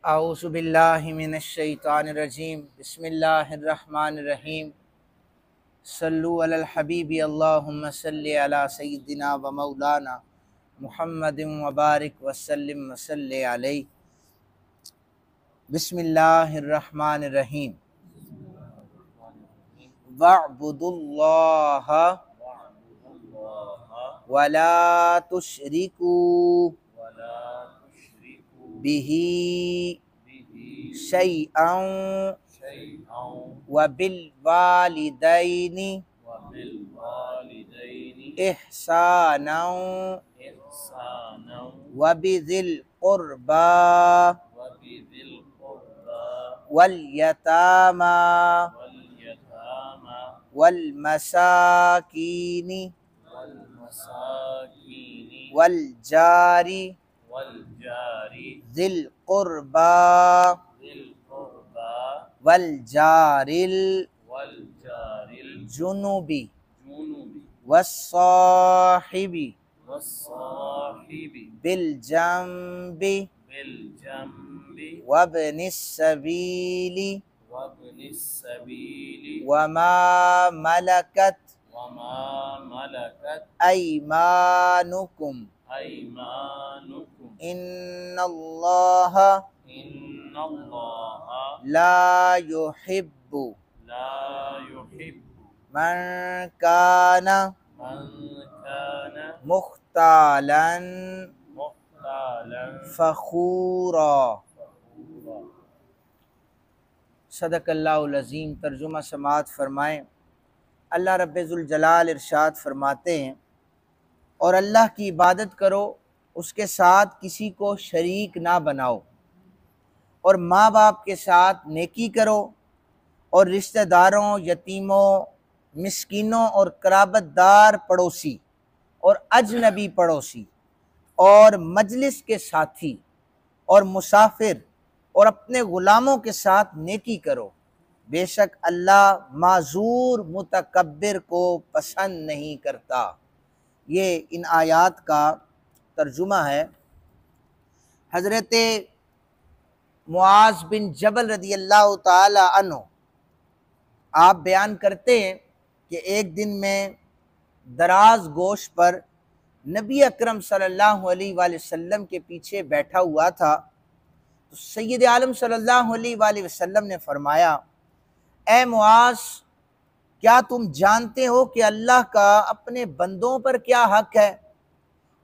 اعوذ باللہ من الشیطان الرجیم بسم اللہ الرحمن الرحیم صلو علی الحبیب اللہم صلی علی سیدنا و مولانا محمد وبارک وسلم وصلی علیہ۔ بسم اللہ الرحمن الرحیم وَاعْبُدُوا اللَّهَ وَلَا تُشْرِكُوا بِهِ شَيْئًا وَبِالْوَالِدَيْنِ إِحْسَانًا وَبِذِي الْقُرْبَى وَالْيَتَامَى وَالْمَسَاكِينِ وَالْجَارِ ذِي الْقُرْبَى والجار الجنوب والصاحب بالجنب وابن السبيل وما ملكت أيمانكم إن الله لا يحب من كان مختالا فخورا۔ صدق اللہ العظیم۔ ترجمہ سماعت فرمائیں۔ اللہ رب ذوالجلال ارشاد فرماتے ہیں، اور اللہ کی عبادت کرو، اس کے ساتھ کسی کو شریک نہ بناؤ، اور ماں باپ کے ساتھ نیکی کرو، اور رشتہ داروں، یتیموں، مسکینوں اور قرابت دار پڑوسی اور اجنبی پڑوسی اور مجلس کے ساتھی اور مسافر اور اپنے غلاموں کے ساتھ نیکی کرو، بے شک اللہ معذور متکبر کو پسند نہیں کرتا۔ یہ ان آیات کا ترجمہ ہے۔ حضرت معاذ بن جبل رضی اللہ تعالی عنہ آپ بیان کرتے ہیں کہ ایک دن میں دراز گوش پر نبی اکرم صلی اللہ علیہ وآلہ وسلم کے پیچھے بیٹھا ہوا تھا، تو سید عالم صلی اللہ علیہ وآلہ وسلم نے فرمایا، اے معاذ، کیا تم جانتے ہو کہ اللہ کا اپنے بندوں پر کیا حق ہے؟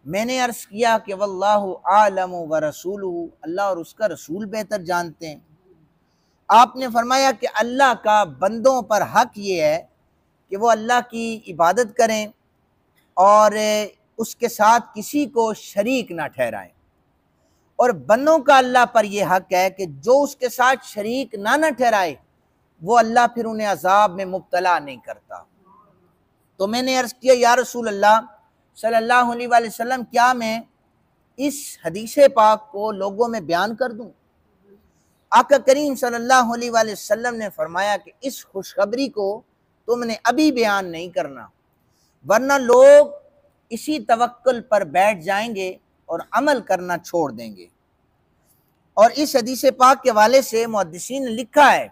میں نے عرض کیا کہ واللہ عالم ورسولہ، اللہ اور اس کا رسول بہتر جانتے ہیں۔ آپ نے فرمایا کہ اللہ کا بندوں پر حق یہ ہے کہ وہ اللہ کی عبادت کریں اور اس کے ساتھ کسی کو شریک نہ ٹھہرائیں، اور بندوں کا اللہ پر یہ حق ہے کہ جو اس کے ساتھ شریک نہ ٹھہرائے وہ اللہ پھر انہیں عذاب میں مبتلا نہیں کرتا۔ تو میں نے عرض کیا، یا رسول اللہ صلی اللہ علیہ وآلہ وسلم، کیا میں اس حدیث پاک کو لوگوں میں بیان کر دوں؟ آقا کریم صلی اللہ علیہ وآلہ وسلم نے فرمایا کہ اس خوشخبری کو تم نے ابھی بیان نہیں کرنا، ورنہ لوگ اسی توکل پر بیٹھ جائیں گے اور عمل کرنا چھوڑ دیں گے۔ اور اس حدیث پاک کے حوالے سے محدثین نے لکھا ہے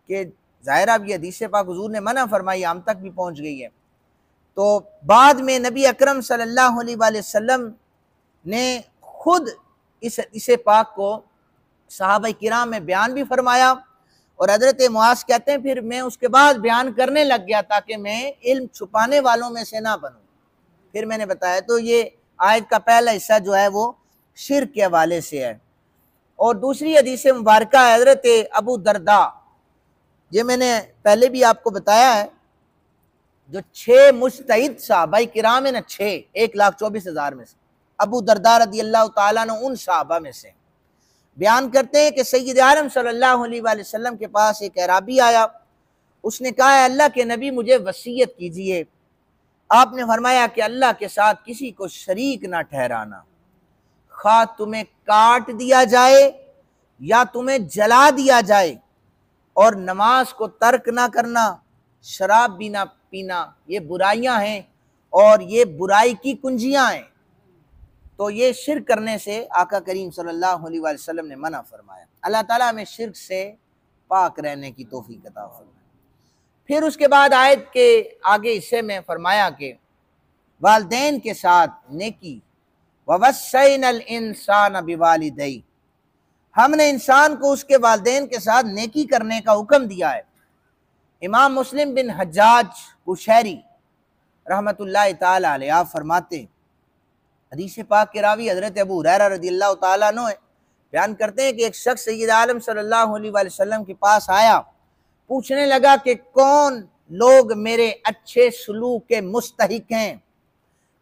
کہ ظاہر اب یہ حدیث پاک حضور نے منع فرمائی، ہم تک بھی پہنچ گئی ہے، تو بعد میں نبی اکرم صلی اللہ علیہ وآلہ وسلم نے خود اس حدیث پاک کو صحابہ کرام میں بیان بھی فرمایا، اور حضرت معاذ کہتے ہیں پھر میں اس کے بعد بیان کرنے لگ گیا تاکہ میں علم چھپانے والوں میں سے نہ بنوں۔ پھر میں نے بتایا، تو یہ آیت کا پہلا حصہ جو ہے وہ شرک کے حوالے سے ہے۔ اور دوسری حدیث مبارکہ ہے حضرت ابو درداء، یہ میں نے پہلے بھی آپ کو بتایا ہے، جو 6 مجتہد صحابہ کرام ہیں نا، 1,24,000 میں سے ابو درداء رضی اللہ تعالیٰ عنہ ان صحابہ میں سے بیان کرتے ہیں کہ سید عالم صلی اللہ علیہ وآلہ وسلم کے پاس ایک اعرابی آیا، اس نے کہا، اے اللہ کے نبی مجھے وصیت کیجئے۔ آپ نے فرمایا کہ اللہ کے ساتھ کسی کو شریک نہ ٹھہرانا، خواہ تمہیں کاٹ دیا جائے یا تمہیں جلا دیا جائے، اور نماز کو ترک نہ کرنا، شراب بھی نہ پینا، یہ برائیاں ہیں اور یہ برائی کی کنجیاں ہیں۔ تو یہ شرک کرنے سے آقا کریم صلی اللہ علیہ وآلہ وسلم نے منع فرمایا۔ اللہ تعالیٰ ہمیں شرک سے پاک رہنے کی توفیق عطا فرمائے۔ پھر اس کے بعد آیت کے آگے حصے میں فرمایا کہ والدین کے ساتھ نیکی، وَوَصَّيْنَا الْإِنسَانَ بِوَالِدَيْهِ، ہم نے انسان کو اس کے والدین کے ساتھ نیکی کرنے کا حکم دیا ہے۔ امام مسلم بن حجاج قشیری رحمت اللہ تعالی علیہ آپ فرماتے ہیں، حدیث پاک کے راوی حضرت ابو ہریرہ رضی اللہ تعالیٰ عنہ بیان کرتے ہیں کہ ایک شخص سید عالم صلی اللہ علیہ وآلہ وسلم کے پاس آیا، پوچھنے لگا کہ کون لوگ میرے اچھے سلوک کے مستحق ہیں؟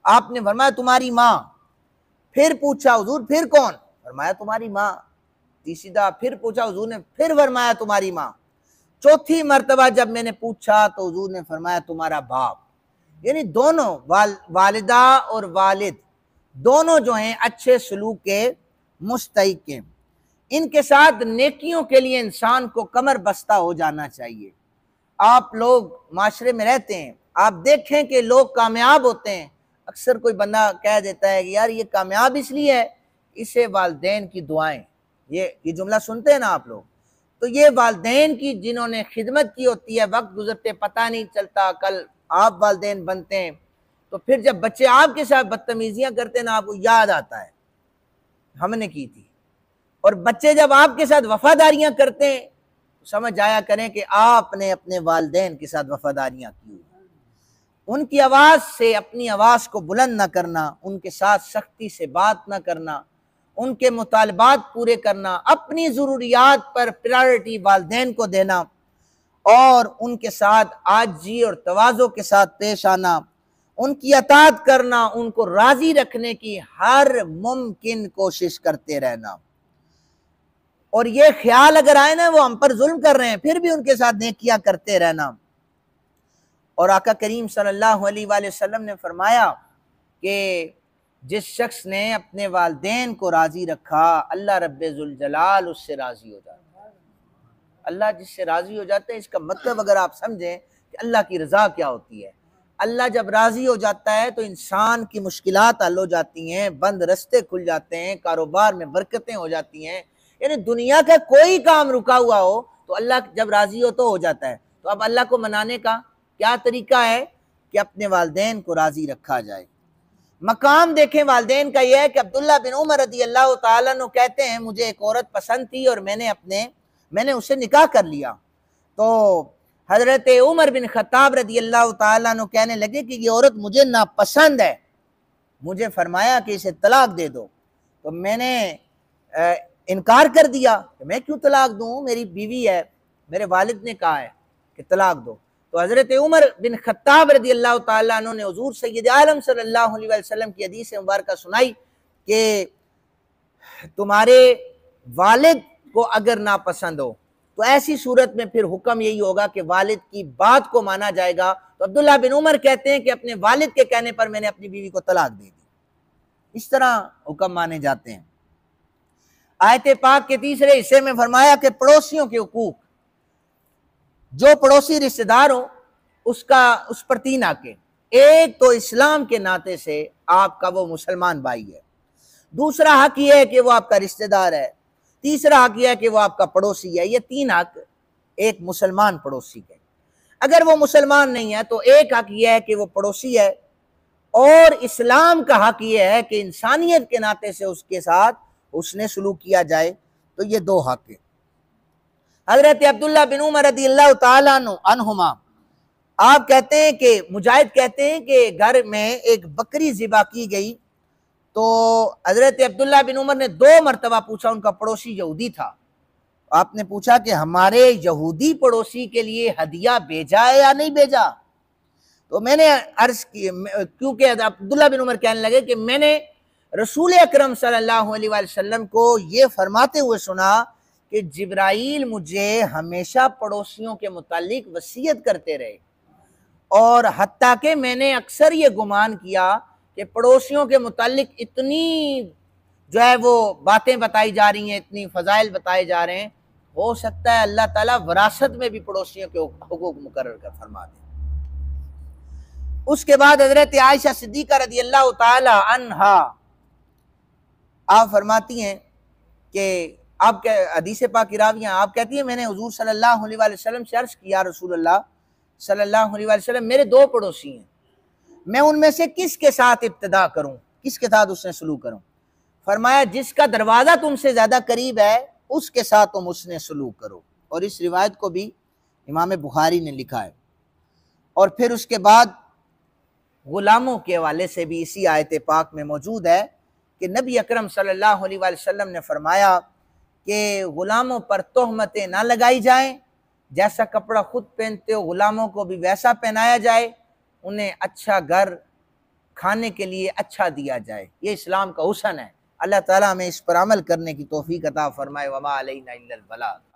آپ نے فرمایا تمہاری ماں۔ پھر پوچھا حضور پھر کون؟ فرمایا تمہاری ماں۔ تیسری دفعہ پھر پوچھا حضور نے، پھر فرمایا تمہاری ماں۔ چوتھی مرتبہ جب میں نے پوچھا تو حضور نے فرمایا تمہارا باپ۔ یعنی دونوں والدہ اور والد دونوں جو ہیں اچھے سلوک کے مستحق ہیں۔ ان کے ساتھ نیکیوں کے لیے انسان کو کمر بستہ ہو جانا چاہیے۔ آپ لوگ معاشرے میں رہتے ہیں، آپ دیکھیں کہ لوگ کامیاب ہوتے ہیں، اکثر کوئی بندہ کہہ دیتا ہے کہ یار یہ کامیاب اس لیے ہے، اسے والدین کی دعائیں، یہ جملہ سنتے ہیں نا آپ لوگ، تو یہ والدین کی جنہوں نے خدمت کی ہوتی ہے، وقت گزرتے پتہ نہیں چلتا، کل آپ والدین بنتے ہیں، تو پھر جب بچے آپ کے ساتھ بدتمیزیاں کرتے ہیں نا، آپ کو یاد آتا ہے ہم نے کی تھی۔ اور بچے جب آپ کے ساتھ وفاداریاں کرتے ہیں تو سمجھ آیا کریں کہ آپ نے اپنے والدین کے ساتھ وفاداریاں کی۔ ان کی آواز سے اپنی آواز کو بلند نہ کرنا، ان کے ساتھ سختی سے بات نہ کرنا، ان کے مطالبات پورے کرنا، اپنی ضروریات پر پرائرٹی والدین کو دینا، اور ان کے ساتھ عاجزی اور تواضع کے ساتھ پیش آنا، ان کی اطاعت کرنا، ان کو راضی رکھنے کی ہر ممکن کوشش کرتے رہنا۔ اور یہ خیال اگر آئے نا وہ ہم پر ظلم کر رہے ہیں، پھر بھی ان کے ساتھ نیکیاں کرتے رہنا۔ اور آقا کریم صلی اللہ علیہ وآلہ وسلم نے فرمایا کہ جس شخص نے اپنے والدین کو راضی رکھا، اللہ رب ذوالجلال اس سے راضی ہو جاتا ہے۔ اللہ جس سے راضی ہو جاتا ہے، اس کا مطلب اگر آپ سمجھیں کہ اللہ کی رضا کیا ہوتی ہے، اللہ جب راضی ہو جاتا ہے تو انسان کی مشکلات حل ہو جاتی ہیں، بند رستے کھل جاتے ہیں، کاروبار میں برکتیں ہو جاتی ہیں۔ یعنی دنیا کا کوئی کام رکا ہوا ہو تو اللہ جب راضی ہو تو ہو جاتا ہے۔ تو اب اللہ کو منانے کا کیا طریقہ ہے کہ اپنے والدین کو راضی رکھا جائے۔ مقام دیکھیں والدین کا یہ ہے کہ عبداللہ بن عمر رضی اللہ تعالیٰ عنہ کہتے ہیں مجھے ایک عورت پسند تھی اور میں نے اسے نکاح کر لیا، تو حضرت عمر بن خطاب رضی اللہ تعالیٰ عنہ کہنے لگے کہ یہ عورت مجھے ناپسند ہے، مجھے فرمایا کہ اسے طلاق دے دو، تو میں نے انکار کر دیا کہ میں کیوں طلاق دوں، میری بیوی ہے، میرے والد نے کہا ہے کہ طلاق دو۔ تو حضرت عمر بن خطاب رضی اللہ تعالیٰ عنہ نے حضور سید عالم صلی اللہ علیہ وسلم کی حدیث مبارکہ سنائی کہ تمہارے والد کو اگر ناپسند ہو تو ایسی صورت میں پھر حکم یہی ہوگا کہ والد کی بات کو مانا جائے گا۔ تو عبداللہ بن عمر کہتے ہیں کہ اپنے والد کے کہنے پر میں نے اپنی بیوی کو طلاق دے دی۔ اس طرح حکم مانے جاتے ہیں۔ آیت پاک کے تیسرے حصے میں فرمایا کہ پڑوسیوں کے حقوق، جو پڑوسی رشتہ دار ہو اس پر تین حق ہیں۔ ایک تو اسلام کے ناطے سے آپ کا وہ مسلمان بھائی ہے، دوسرا حق یہ ہے کہ وہ آپ کا رشتہ دار ہے، تیسرا حق یہ ہے کہ وہ آپ کا پڑوسی ہے۔ یہ تین حق ایک مسلمان پڑوسی کے۔ اگر وہ مسلمان نہیں ہے تو ایک حق یہ ہے کہ وہ پڑوسی ہے، اور اسلام کا حق یہ ہے کہ انسانیت کے ناطے سے اس کے ساتھ اس نے سلوک کیا جائے۔ تو یہ دو حق ہیں۔ حضرت عبداللہ بن عمر رضی اللہ تعالیٰ عنہما آپ کہتے ہیں کہ مجاہد کہتے ہیں کہ گھر میں ایک بکری ذبح کی گئی، تو حضرت عبداللہ بن عمر نے 2 مرتبہ پوچھا، ان کا پڑوسی یہودی تھا، آپ نے پوچھا کہ ہمارے یہودی پڑوسی کے لیے ہدیہ بھیجا ہے یا نہیں بھیجا؟ تو میں نے عرض کی، کیونکہ عبداللہ بن عمر کہنے لگے کہ میں نے رسول اکرم صلی اللہ علیہ وآلہ وسلم کو یہ فرماتے ہوئے سنا کہ جبرائیل مجھے ہمیشہ پڑوسیوں کے متعلق وصیت کرتے رہے، اور حتیٰ کہ میں نے اکثر یہ گمان کیا کہ پڑوسیوں کے متعلق اتنی جو ہے وہ باتیں بتائی جا رہی ہیں، اتنی فضائل بتائے جا رہے ہیں، ہو سکتا ہے اللہ تعالیٰ وراثت میں بھی پڑوسیوں کے حقوق مقرر کر فرما دے۔ اس کے بعد حضرت عائشہ صدیقہ رضی اللہ تعالی عنہا آپ فرماتی ہیں کہ آپ حدیث پاک کی راویاں، آپ کہتی ہیں میں نے حضور صلی اللہ علیہ وآلہ وسلم سے عرض کیا رسول اللہ صلی اللہ علیہ وآلہ وسلم میرے دو پڑوسی ہیں، میں ان میں سے کس کے ساتھ ابتدا کروں، کس کے ساتھ اس نے سلوک کروں؟ فرمایا جس کا دروازہ تم سے زیادہ قریب ہے اس کے ساتھ تم اس نے سلوک کرو، اور اس روایت کو بھی امام بخاری نے لکھا ہے۔ اور پھر اس کے بعد غلاموں کے حوالے سے بھی اسی آیت پاک میں موجود ہے کہ نبی اکرم صلی اللہ علیہ وآلہ وسلم نے فرمایا کہ غلاموں پر تہمتیں نہ لگائی جائیں، جیسا کپڑا خود پہنتے ہو غلاموں کو بھی ویسا پہنایا جائے، انہیں اچھا گھر کھانے کے لیے اچھا دیا جائے، یہ اسلام کا حسن ہے۔ اللہ تعالیٰ ہمیں اس پر عمل کرنے کی توفیق عطا فرمائے۔ وما علینا الا البلاغ۔